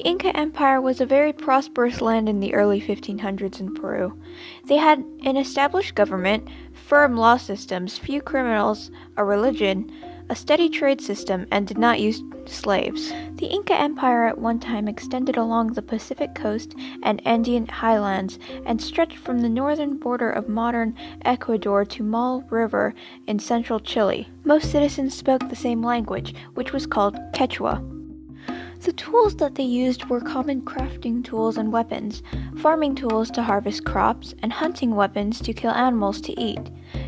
The Inca Empire was a very prosperous land in the early 1500s in Peru. They had an established government, firm law systems, few criminals, a religion, a steady trade system, and did not use slaves. The Inca Empire at one time extended along the Pacific coast and Andean highlands and stretched from the northern border of modern Ecuador to Mal River in central Chile. Most citizens spoke the same language, which was called Quechua. The tools that they used were common crafting tools and weapons, farming tools to harvest crops, and hunting weapons to kill animals to eat.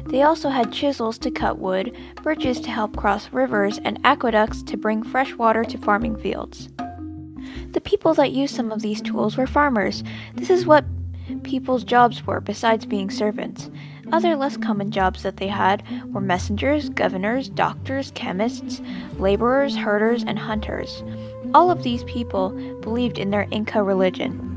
They also had chisels to cut wood, bridges to help cross rivers, and aqueducts to bring fresh water to farming fields. The people that used some of these tools were farmers. This is what people's jobs were, besides being servants. Other less common jobs that they had were messengers, governors, doctors, chemists, laborers, herders, and hunters. All of these people believed in their Inca religion.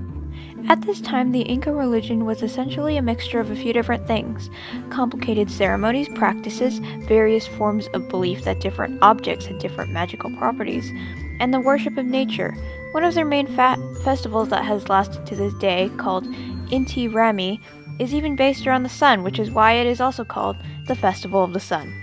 At this time, the Inca religion was essentially a mixture of a few different things: complicated ceremonies, practices, various forms of belief that different objects had different magical properties, and the worship of nature. One of their main festivals that has lasted to this day, called Inti Raymi, is even based around the sun, which is why it is also called the Festival of the Sun.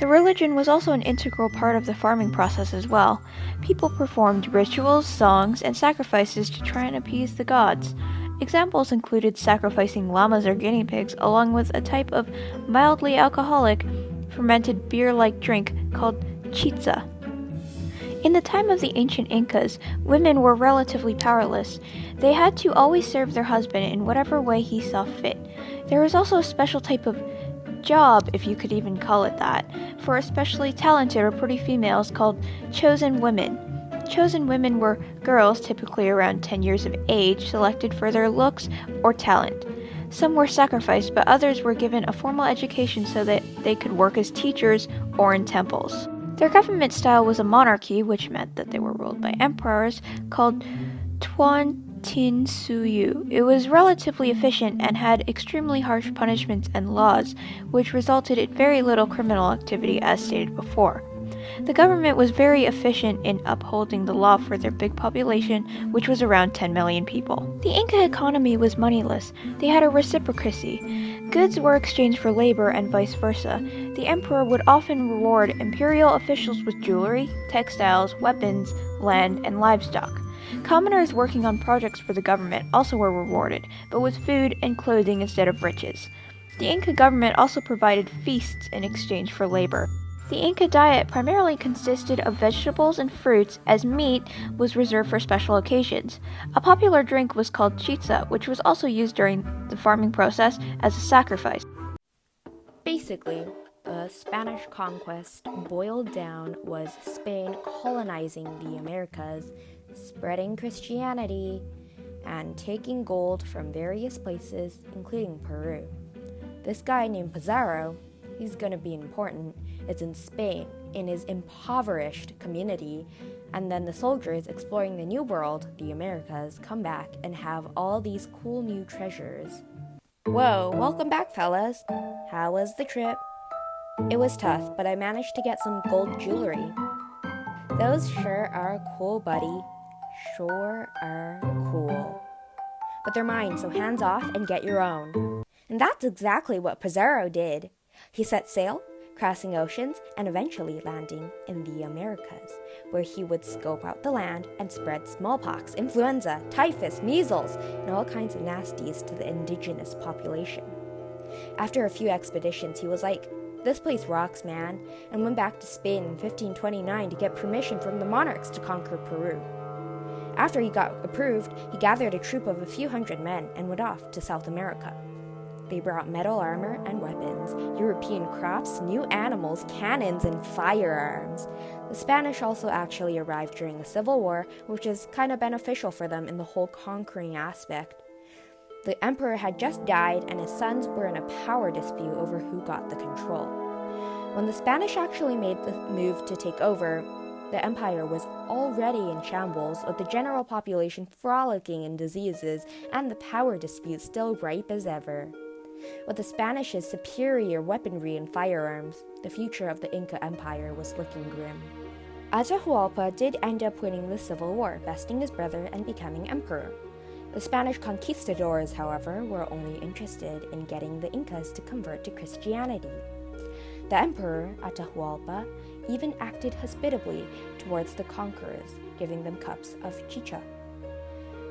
The religion was also an integral part of the farming process as well. People performed rituals, songs, and sacrifices to try and appease the gods. Examples included sacrificing llamas or guinea pigs, along with a type of mildly alcoholic, fermented beer-like drink called chicha. In the time of the ancient Incas, women were relatively powerless. They had to always serve their husband in whatever way he saw fit. There was also a special type of job, if you could even call it that, for especially talented or pretty females called chosen women. Chosen women were girls, typically around 10 years of age, selected for their looks or talent. Some were sacrificed, but others were given a formal education so that they could work as teachers or in temples. Their government style was a monarchy, which meant that they were ruled by emperors, called Tuan Tin Suyu. It was relatively efficient and had extremely harsh punishments and laws, which resulted in very little criminal activity as stated before. The government was very efficient in upholding the law for their big population, which was around 10 million people. The Inca economy was moneyless. They had a reciprocity. Goods were exchanged for labor and vice versa. The emperor would often reward imperial officials with jewelry, textiles, weapons, land, and livestock. Commoners working on projects for the government also were rewarded, but with food and clothing instead of riches. The Inca government also provided feasts in exchange for labor. The Inca diet primarily consisted of vegetables and fruits, as meat was reserved for special occasions. A popular drink was called chicha, which was also used during the farming process as a sacrifice. Basically, the Spanish conquest boiled down was Spain colonizing the Americas, spreading Christianity, and taking gold from various places, including Peru. This guy named Pizarro, he's going to be important, is in Spain, in his impoverished community, and then the soldiers exploring the New World, the Americas, come back and have all these cool new treasures. Whoa, welcome back, fellas. How was the trip? It was tough, but I managed to get some gold jewelry. Those sure are cool, buddy. Sure are cool. But they're mine, so hands off and get your own. And that's exactly what Pizarro did. He set sail, crossing oceans, and eventually landing in the Americas, where he would scope out the land and spread smallpox, influenza, typhus, measles, and all kinds of nasties to the indigenous population. After a few expeditions, he was like, "This place rocks, man," and went back to Spain in 1529 to get permission from the monarchs to conquer Peru. After he got approved, he gathered a troop of a few hundred men and went off to South America. They brought metal armor and weapons, European crops, new animals, cannons, and firearms. The Spanish also actually arrived during the Civil War, which is kind of beneficial for them in the whole conquering aspect. The emperor had just died, and his sons were in a power dispute over who got the control. When the Spanish actually made the move to take over, the empire was already in shambles, with the general population frolicking in diseases and the power dispute still ripe as ever. With the Spanish's superior weaponry and firearms, the future of the Inca Empire was looking grim. Atahualpa did end up winning the civil war, besting his brother and becoming emperor. The Spanish conquistadors, however, were only interested in getting the Incas to convert to Christianity. The emperor, Atahualpa, even acted hospitably towards the conquerors, giving them cups of chicha.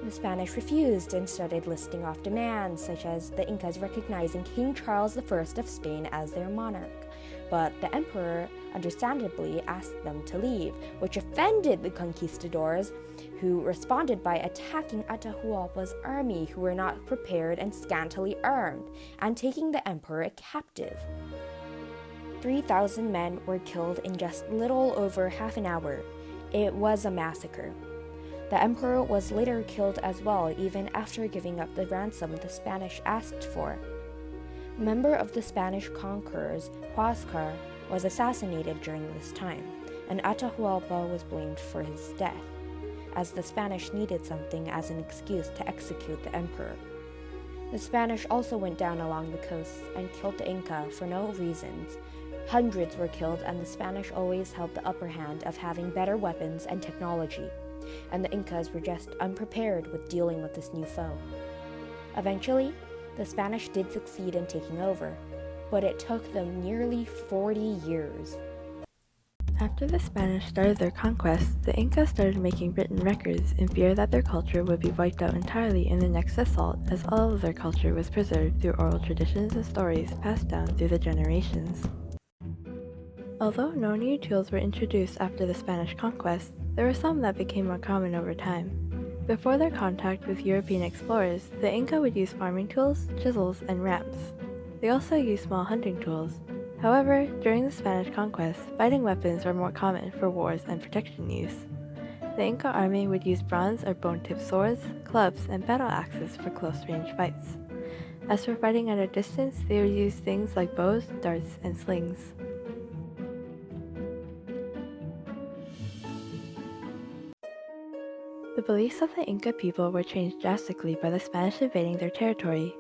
The Spanish refused and started listing off demands, such as the Incas recognizing King Charles I of Spain as their monarch. But the emperor understandably asked them to leave, which offended the conquistadors, who responded by attacking Atahualpa's army, who were not prepared and scantily armed, and taking the emperor captive. 3,000 men were killed in just little over half an hour. It was a massacre. The emperor was later killed as well, even after giving up the ransom the Spanish asked for. A member of the Spanish conquerors, Huáscar, was assassinated during this time, and Atahualpa was blamed for his death, as the Spanish needed something as an excuse to execute the emperor. The Spanish also went down along the coasts and killed the Inca for no reasons. Hundreds were killed, and the Spanish always held the upper hand of having better weapons and technology, and the Incas were just unprepared with dealing with this new foe. Eventually, the Spanish did succeed in taking over, but it took them nearly 40 years. After the Spanish started their conquest, the Incas started making written records in fear that their culture would be wiped out entirely in the next assault, as all of their culture was preserved through oral traditions and stories passed down through the generations. Although no new tools were introduced after the Spanish conquest, there were some that became more common over time. Before their contact with European explorers, the Inca would use farming tools, chisels, and ramps. They also used small hunting tools. However, during the Spanish conquest, fighting weapons were more common for wars and protection use. The Inca army would use bronze or bone-tipped swords, clubs, and battle axes for close-range fights. As for fighting at a distance, they would use things like bows, darts, and slings. The beliefs of the Inca people were changed drastically by the Spanish invading their territory.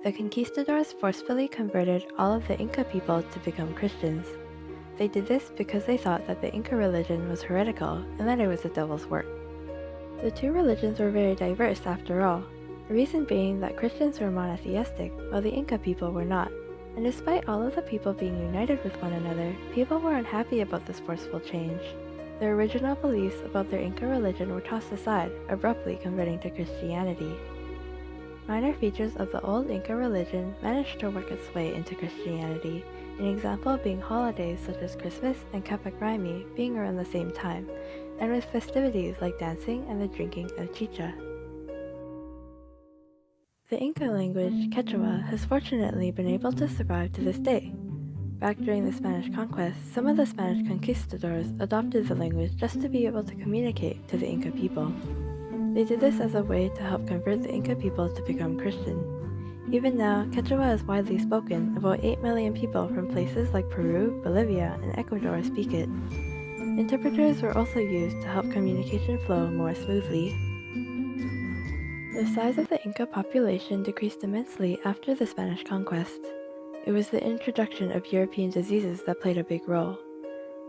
The conquistadors forcefully converted all of the Inca people to become Christians. They did this because they thought that the Inca religion was heretical and that it was the devil's work. The two religions were very diverse after all, the reason being that Christians were monotheistic while the Inca people were not. And despite all of the people being united with one another, people were unhappy about this forceful change. Their original beliefs about their Inca religion were tossed aside, abruptly converting to Christianity. Minor features of the old Inca religion managed to work its way into Christianity, an example being holidays such as Christmas and Capac Raimi being around the same time, and with festivities like dancing and the drinking of chicha. The Inca language, Quechua, has fortunately been able to survive to this day. Back during the Spanish conquest, some of the Spanish conquistadors adopted the language just to be able to communicate to the Inca people. They did this as a way to help convert the Inca people to become Christian. Even now, Quechua is widely spoken. About 8 million people from places like Peru, Bolivia, and Ecuador speak it. Interpreters were also used to help communication flow more smoothly. The size of the Inca population decreased immensely after the Spanish conquest. It was the introduction of European diseases that played a big role.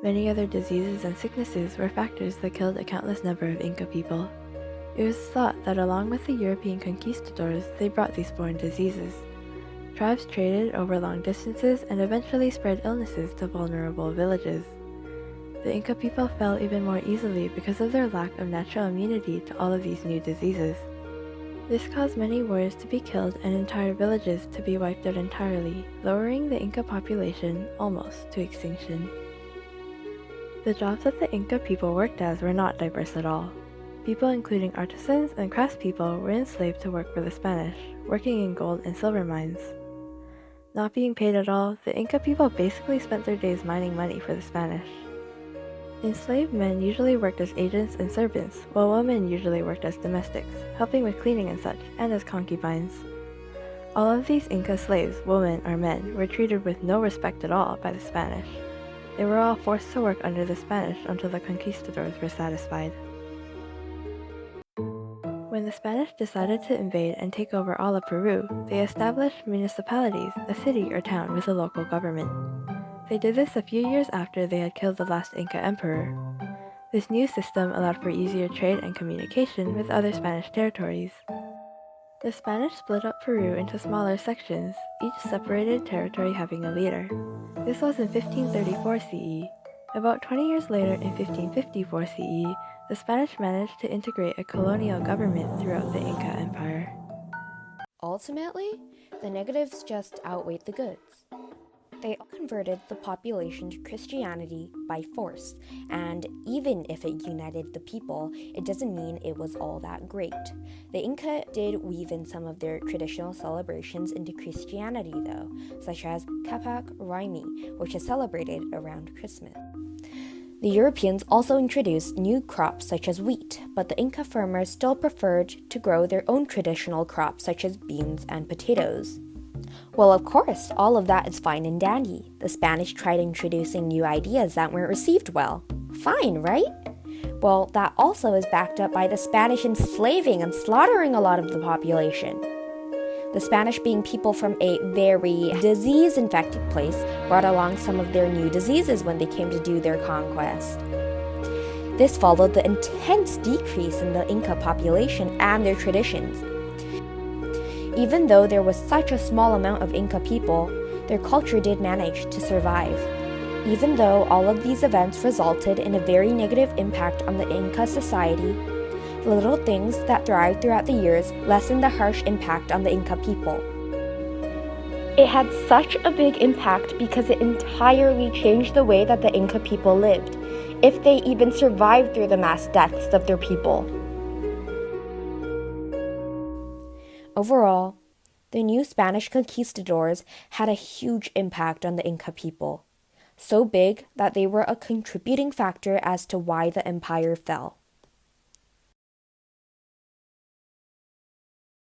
Many other diseases and sicknesses were factors that killed a countless number of Inca people. It was thought that along with the European conquistadors, they brought these foreign diseases. Tribes traded over long distances and eventually spread illnesses to vulnerable villages. The Inca people fell even more easily because of their lack of natural immunity to all of these new diseases. This caused many warriors to be killed and entire villages to be wiped out entirely, lowering the Inca population almost to extinction. The jobs that the Inca people worked as were not diverse at all. People including artisans and craftspeople were enslaved to work for the Spanish, working in gold and silver mines. Not being paid at all, the Inca people basically spent their days mining money for the Spanish. Enslaved men usually worked as agents and servants, while women usually worked as domestics, helping with cleaning and such, and as concubines. All of these Inca slaves, women or men, were treated with no respect at all by the Spanish. They were all forced to work under the Spanish until the conquistadors were satisfied. When the Spanish decided to invade and take over all of Peru, they established municipalities, a city or town with a local government. They did this a few years after they had killed the last Inca emperor. This new system allowed for easier trade and communication with other Spanish territories. The Spanish split up Peru into smaller sections, each separated territory having a leader. This was in 1534 CE. About 20 years later, in 1554 CE, the Spanish managed to integrate a colonial government throughout the Inca Empire. Ultimately, the negatives just outweighed the goods. They converted the population to Christianity by force, and even if it united the people, it doesn't mean it was all that great. The Inca did weave in some of their traditional celebrations into Christianity though, such as Capac Raimi, which is celebrated around Christmas. The Europeans also introduced new crops such as wheat, but the Inca farmers still preferred to grow their own traditional crops such as beans and potatoes. Well, of course, all of that is fine and dandy. The Spanish tried introducing new ideas that weren't received well. Fine, right? Well, that also is backed up by the Spanish enslaving and slaughtering a lot of the population. The Spanish, being people from a very disease-infected place, brought along some of their new diseases when they came to do their conquest. This followed the intense decrease in the Inca population and their traditions. Even though there was such a small amount of Inca people, their culture did manage to survive. Even though all of these events resulted in a very negative impact on the Inca society, the little things that thrived throughout the years lessened the harsh impact on the Inca people. It had such a big impact because it entirely changed the way that the Inca people lived, if they even survived through the mass deaths of their people. Overall, the new Spanish conquistadors had a huge impact on the Inca people, so big that they were a contributing factor as to why the empire fell.